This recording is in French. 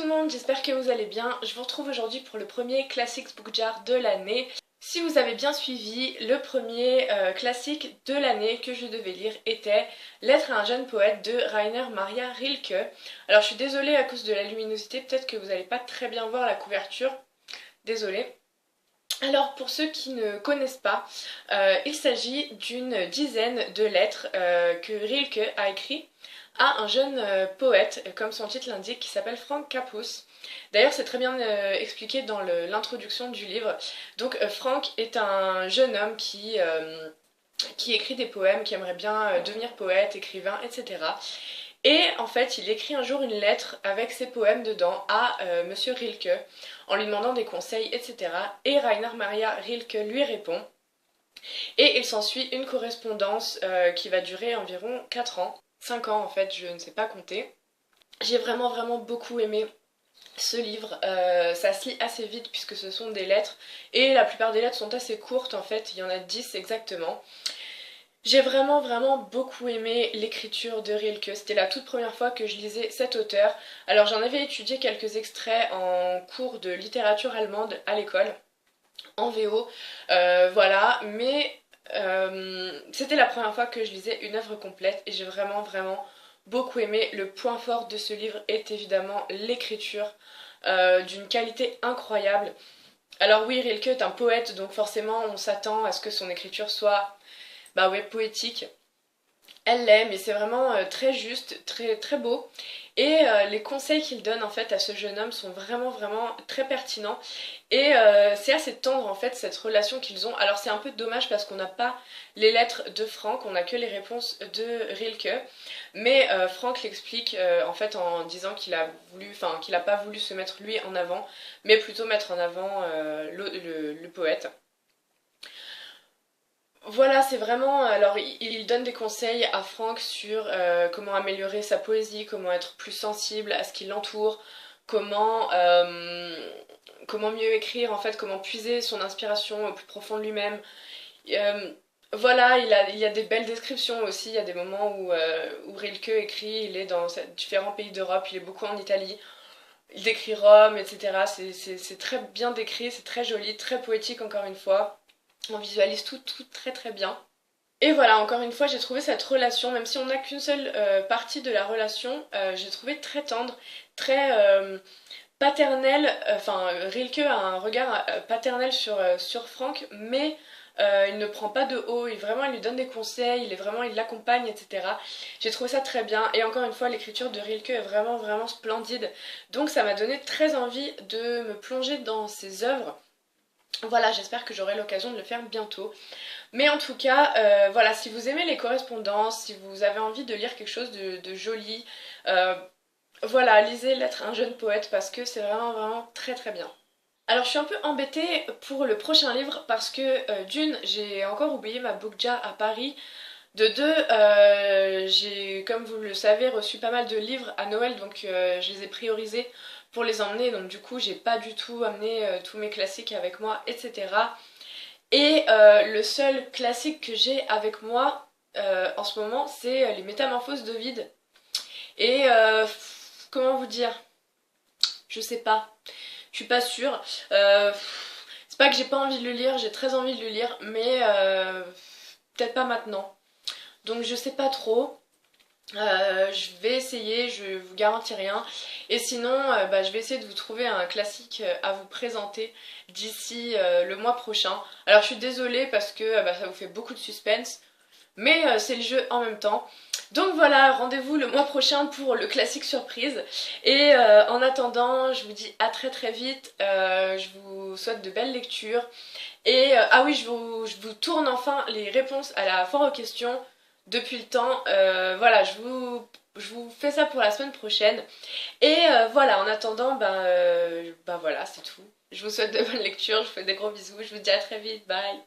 le monde, j'espère que vous allez bien. Je vous retrouve aujourd'hui pour le premier Classics Book Jar de l'année. Si vous avez bien suivi, le premier classique de l'année que je devais lire était Lettre à un jeune poète de Rainer Maria Rilke. Alors je suis désolée à cause de la luminosité, peut-être que vous n'allez pas très bien voir la couverture. Désolée. Alors pour ceux qui ne connaissent pas, il s'agit d'une dizaine de lettres que Rilke a écrites à un jeune poète, comme son titre l'indique, qui s'appelle Frank Capus. D'ailleurs c'est très bien expliqué dans l'introduction du livre. Donc Frank est un jeune homme qui écrit des poèmes, qui aimerait bien devenir poète, écrivain, etc. Et en fait, il écrit un jour une lettre avec ses poèmes dedans à Monsieur Rilke, en lui demandant des conseils, etc. Et Rainer Maria Rilke lui répond. Et il s'ensuit une correspondance qui va durer environ 4 ans. 5 ans en fait, je ne sais pas compter. J'ai vraiment beaucoup aimé ce livre. Ça se lit assez vite puisque ce sont des lettres. Et la plupart des lettres sont assez courtes en fait, il y en a 10 exactement. J'ai vraiment beaucoup aimé l'écriture de Rilke. C'était la toute première fois que je lisais cet auteur. Alors j'en avais étudié quelques extraits en cours de littérature allemande à l'école, en VO, voilà, mais c'était la première fois que je lisais une œuvre complète et j'ai vraiment beaucoup aimé. Le point fort de ce livre est évidemment l'écriture, d'une qualité incroyable. Alors oui, Rilke est un poète, donc forcément on s'attend à ce que son écriture soit bah ouais, poétique. Elle l'est, mais c'est vraiment très juste, très beau. Et les conseils qu'il donne en fait à ce jeune homme sont vraiment très pertinents. Et c'est assez tendre en fait cette relation qu'ils ont. Alors c'est un peu dommage parce qu'on n'a pas les lettres de Frank, on n'a que les réponses de Rilke. Mais Frank l'explique en fait en disant qu'il a voulu, enfin qu'il n'a pas voulu se mettre lui en avant, mais plutôt mettre en avant le poète. Voilà, c'est vraiment. Alors, il donne des conseils à Frank sur comment améliorer sa poésie, comment être plus sensible à ce qui l'entoure, comment mieux écrire, en fait, comment puiser son inspiration au plus profond de lui-même. Euh, voilà, il y a des belles descriptions aussi. Il y a des moments où Rilke écrit, il est dans différents pays d'Europe, il est beaucoup en Italie. Il décrit Rome, etc. C'est très bien décrit, c'est très joli, très poétique encore une fois. On visualise tout très bien. Et voilà, encore une fois, j'ai trouvé cette relation, même si on n'a qu'une seule partie de la relation, j'ai trouvé très tendre, très paternel. Enfin, Rilke a un regard paternel sur Frank, mais il ne prend pas de haut, il lui donne des conseils, il l'accompagne, etc. J'ai trouvé ça très bien, et encore une fois, l'écriture de Rilke est vraiment splendide. Donc ça m'a donné très envie de me plonger dans ses œuvres. Voilà, j'espère que j'aurai l'occasion de le faire bientôt. Mais en tout cas, voilà, si vous aimez les correspondances, si vous avez envie de lire quelque chose de joli, euh, voilà, lisez L'être un jeune poète parce que c'est vraiment très bien. Alors je suis un peu embêtée pour le prochain livre parce que d'une, j'ai encore oublié ma book jar à Paris. De deux, j'ai, comme vous le savez, reçu pas mal de livres à Noël, donc je les ai priorisés pour les emmener, donc du coup j'ai pas du tout amené tous mes classiques avec moi, etc. Et le seul classique que j'ai avec moi en ce moment, c'est Les Métamorphoses d'Ovide. Et comment vous dire? Je sais pas. Je suis pas sûre. C'est pas que j'ai pas envie de le lire, j'ai très envie de le lire, mais peut-être pas maintenant. Donc je sais pas trop. Je vais essayer, je vous garantis rien. Et sinon, bah, je vais essayer de vous trouver un classique à vous présenter d'ici le mois prochain. Alors je suis désolée parce que bah, ça vous fait beaucoup de suspense, mais c'est le jeu en même temps. Donc voilà, rendez-vous le mois prochain pour le classique surprise. Et en attendant, je vous dis à très vite. Je vous souhaite de belles lectures. Et ah oui, je vous tourne enfin les réponses à la foire aux questions depuis le temps. Voilà, je vous fais ça pour la semaine prochaine. Et voilà, en attendant, bah voilà, c'est tout. Je vous souhaite de bonnes lectures, je vous fais des gros bisous, je vous dis à très vite, bye.